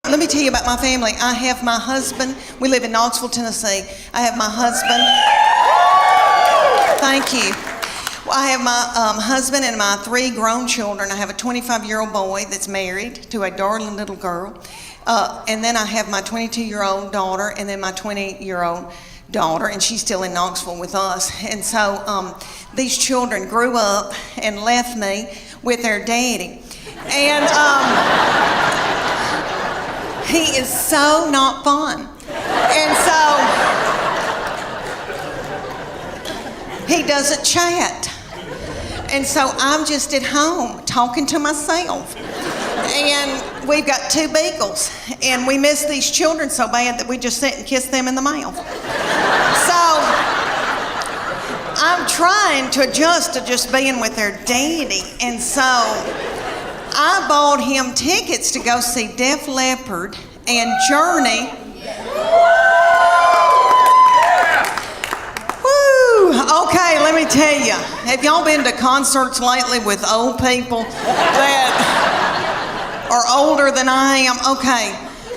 let me tell you about my family. I have my husband. We live in Knoxville, Tennessee. I have my husband. Thank you. Well, I have my husband and my 3 grown children. I have a 25-year-old boy that's married to a darling little girl. And then I have my 22-year-old daughter and then my 20-year-old daughter, and she's still in Knoxville with us. And so these children grew up and left me with their daddy. And he is so not fun. And so he doesn't chat. And so I'm just at home talking to myself. And we've got 2 beagles, and we miss these children so bad that we just sit and kiss them in the mouth. So I'm trying to adjust to just being with their daddy, and so I bought him tickets to go see Def Leppard and Journey. Okay, let me tell you. Have y'all been to concerts lately with old people that are older than I am? Okay,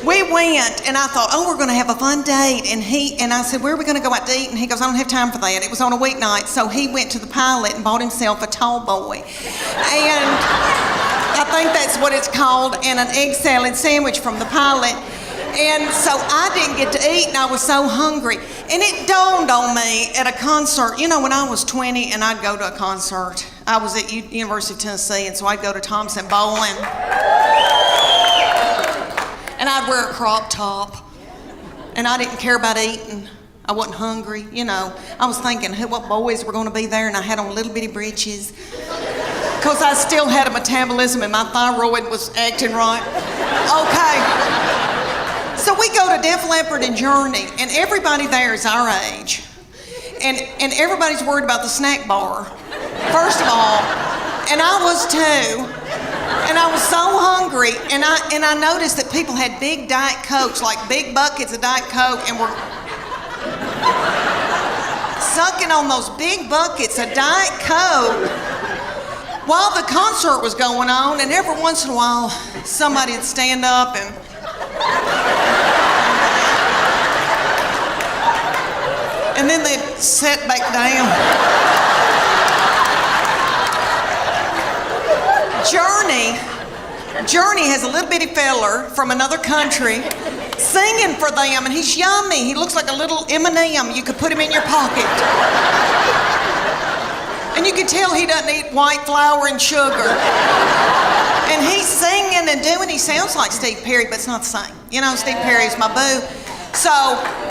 we went and I thought, oh, we're gonna have a fun date. And I said, where are we gonna go out to eat? And he goes, I don't have time for that. It was on a weeknight, so he went to the Pilot and bought himself a tall boy. And I think that's what it's called, and an egg salad sandwich from the Pilot. And so I didn't get to eat, and I was so hungry. And it dawned on me at a concert, you know, when I was 20 and I'd go to a concert, I was at University of Tennessee, and so I'd go to Thompson Bowling. And I'd wear a crop top, and I didn't care about eating. I wasn't hungry, you know. I was thinking what boys were gonna be there, and I had on little bitty breeches. Because I still had a metabolism and my thyroid was acting right. Okay. So we go to Def Leppard and Journey, and everybody there is our age. And everybody's worried about the snack bar, first of all. And I was too. And I was so hungry, and I noticed that people had big Diet Cokes, like big buckets of Diet Coke, and were sucking on those big buckets of Diet Coke while the concert was going on. And every once in a while, somebody would stand up and then they'd sit back down. Journey has a little bitty feller from another country singing for them, and he's yummy. He looks like a little M&M. You could put him in your pocket. And you can tell he doesn't eat white flour and sugar. And he's singing and doing, he sounds like Steve Perry, but it's not the same. You know, Steve Perry's my boo. So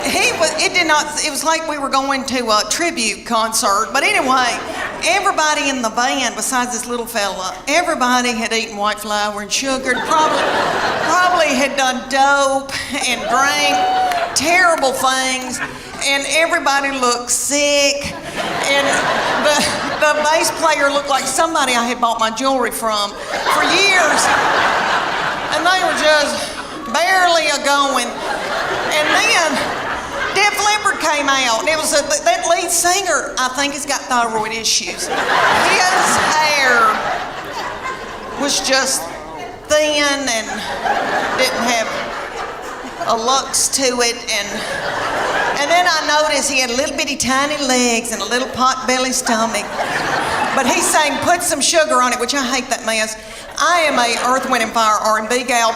it was like we were going to a tribute concert. But anyway, everybody in the band, besides this little fella, everybody had eaten white flour and sugar, probably had done dope and drank terrible things, and everybody looked sick. And the bass player looked like somebody I had bought my jewelry from for years. And they were just barely a-going. And then Def Leppard came out, and it was that lead singer, I think, has got thyroid issues. His hair was just thin and didn't have a lux to it. And then I noticed he had little bitty tiny legs and a little pot belly stomach. But he sang "Put Some Sugar on It," which I hate that mess. I am a Earth, Wind and Fire R&B gal,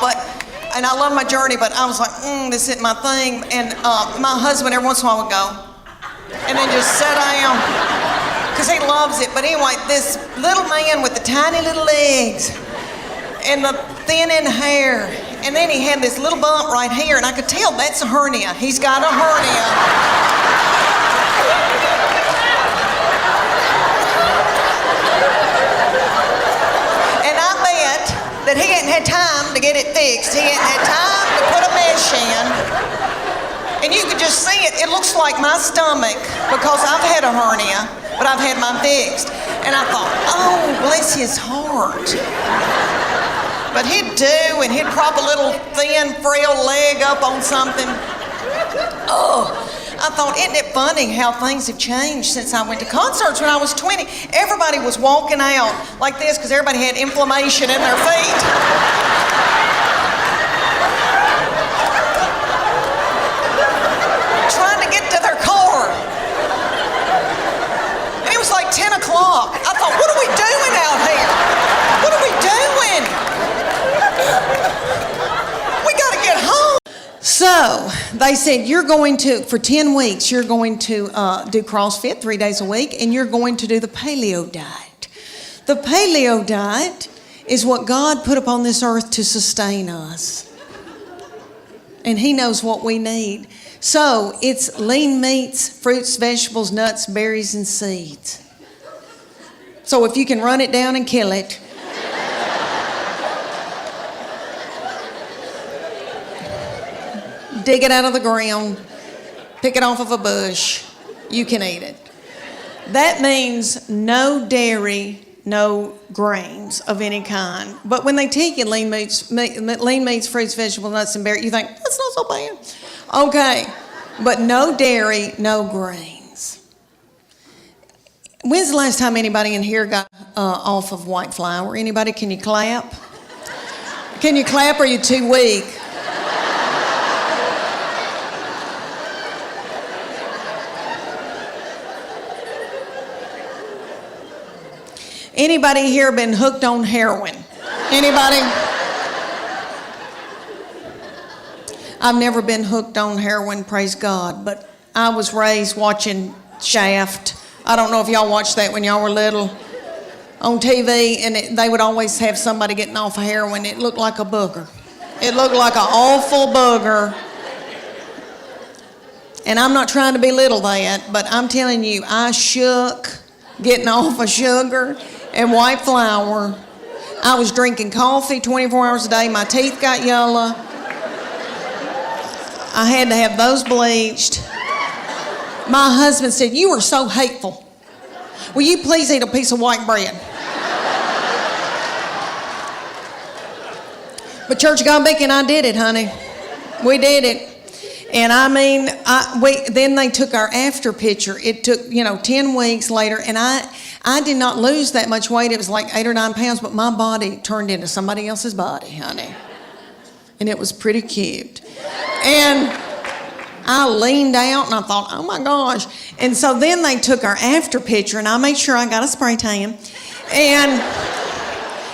and I love my Journey, but I was like, this isn't my thing. And my husband every once in a while would go and then just sit down because he loves it. But anyway, this little man with the tiny little legs and the thinning hair, and then he had this little bump right here, and I could tell that's a hernia. He's got a hernia. And I bet that he hadn't had time to get it fixed. He hadn't had time to put a mesh in. And you could just see it. It looks like my stomach because I've had a hernia, but I've had mine fixed. And I thought, oh, bless his heart. But he'd do, and he'd prop a little thin, frail leg up on something. Oh, I thought, isn't it funny how things have changed since I went to concerts when I was 20? Everybody was walking out like this because everybody had inflammation in their feet. So they said, you're going to, for 10 weeks, you're going to do CrossFit 3 days a week, and you're going to do the paleo diet. The paleo diet is what God put upon this earth to sustain us. And He knows what we need. So it's lean meats, fruits, vegetables, nuts, berries, and seeds. So if you can run it down and kill it, dig it out of the ground, pick it off of a bush, you can eat it. That means no dairy, no grains of any kind. But when they take you lean meats, fruits, vegetables, nuts, and berries, you think, that's not so bad. Okay, but no dairy, no grains. When's the last time anybody in here got off of white flour? Anybody, can you clap? Can you clap or are you too weak? Anybody here been hooked on heroin? Anybody? I've never been hooked on heroin, praise God, but I was raised watching Shaft. I don't know if y'all watched that when y'all were little on TV, and they would always have somebody getting off of heroin. It looked like a booger. It looked like an awful booger. And I'm not trying to belittle that, but I'm telling you, I shook getting off of sugar and white flour. I was drinking coffee 24 hours a day. My teeth got yellow. I had to have those bleached. My husband said, you are so hateful. Will you please eat a piece of white bread? But Church of God Beacon, I did it, honey. We did it. And I mean, then they took our after picture. It took, 10 weeks later, and I did not lose that much weight. It was like 8 or 9 pounds, but my body turned into somebody else's body, honey. And it was pretty cute. And I leaned out and I thought, oh my gosh. And so then they took our after picture, and I made sure I got a spray tan.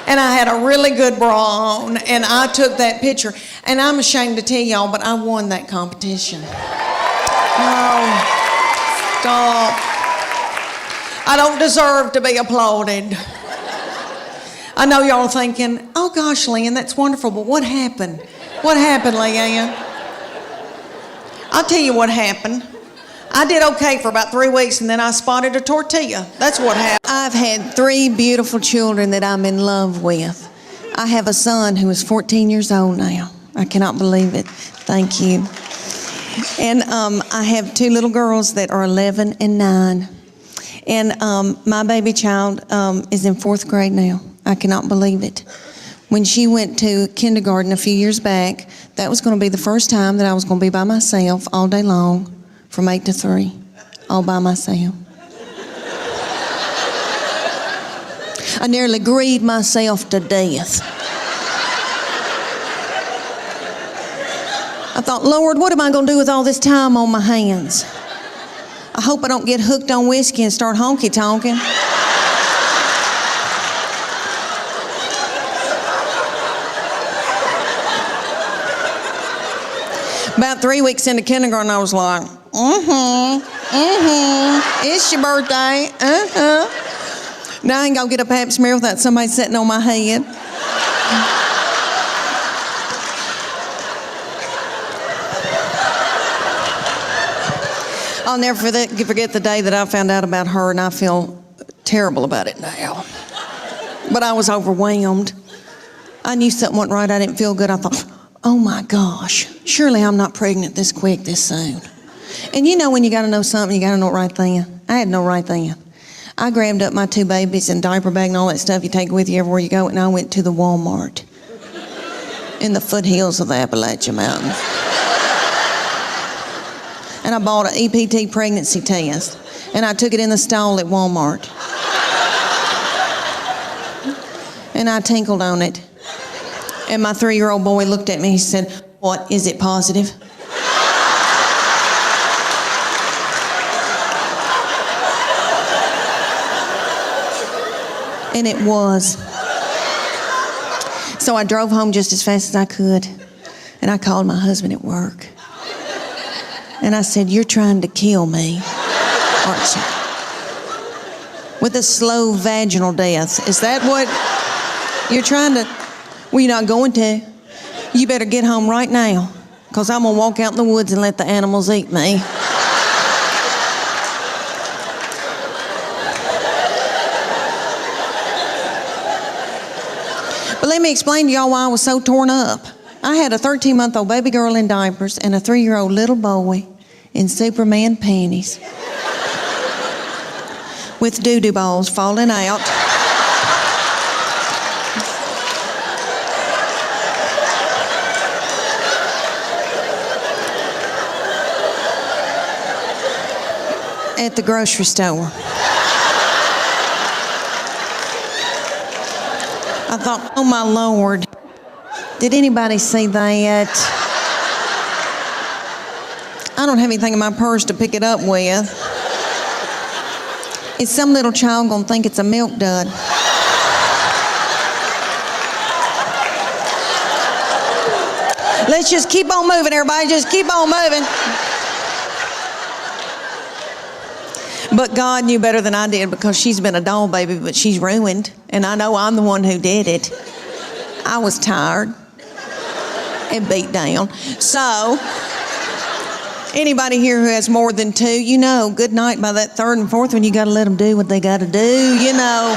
And I had a really good bra on, and I took that picture. And I'm ashamed to tell y'all, but I won that competition. No, stop. I don't deserve to be applauded. I know y'all are thinking, oh gosh, Leanne, that's wonderful, but what happened? What happened, Leanne? I'll tell you what happened. I did okay for about 3 weeks, and then I spotted a tortilla. That's what happened. I've had 3 beautiful children that I'm in love with. I have a son who is 14 years old now. I cannot believe it. Thank you. And I have 2 little girls that are 11 and 9. And my baby child is in 4th grade now. I cannot believe it. When she went to kindergarten a few years back, that was going to be the first time that I was going to be by myself all day long from 8 to 3, all by myself. I nearly grieved myself to death. I thought, Lord, what am I going to do with all this time on my hands? I hope I don't get hooked on whiskey and start honky-tonking. About 3 weeks into kindergarten, I was like, it's your birthday, Now I ain't gonna get a pap smear without somebody sitting on my head. I'll never forget the day that I found out about her, and I feel terrible about it now. But I was overwhelmed. I knew something wasn't right. I didn't feel good. I thought, oh my gosh, surely I'm not pregnant this quick, this soon. And when you gotta know something, you gotta know it right then. I had no right then. I grabbed up my 2 babies and diaper bag and all that stuff you take with you everywhere you go, and I went to the Walmart in the foothills of the Appalachian Mountains. And I bought an EPT pregnancy test, and I took it in the stall at Walmart. And I tinkled on it. And my 3-year-old boy looked at me, he said, what, is it positive? And it was. So I drove home just as fast as I could. And I called my husband at work. And I said, "You're trying to kill me, aren't you? With a slow vaginal death. Is that what you're trying to?" "Well, you're not going to. You better get home right now, because I'm going to walk out in the woods and let the animals eat me." But let me explain to y'all why I was so torn up. I had a 13-month-old baby girl in diapers and a 3-year-old little boy in Superman panties with doo-doo balls falling out. At the grocery store. I thought, oh my Lord, did anybody see that? I don't have anything in my purse to pick it up with. Is some little child gonna think it's a milk dud? Let's just keep on moving, everybody. Just keep on moving. But God knew better than I did, because she's been a doll baby, but she's ruined. And I know I'm the one who did it. I was tired and beat down. So, anybody here who has more than 2, you know, good night by that 3rd and 4th one, you got to let them do what they got to do, you know.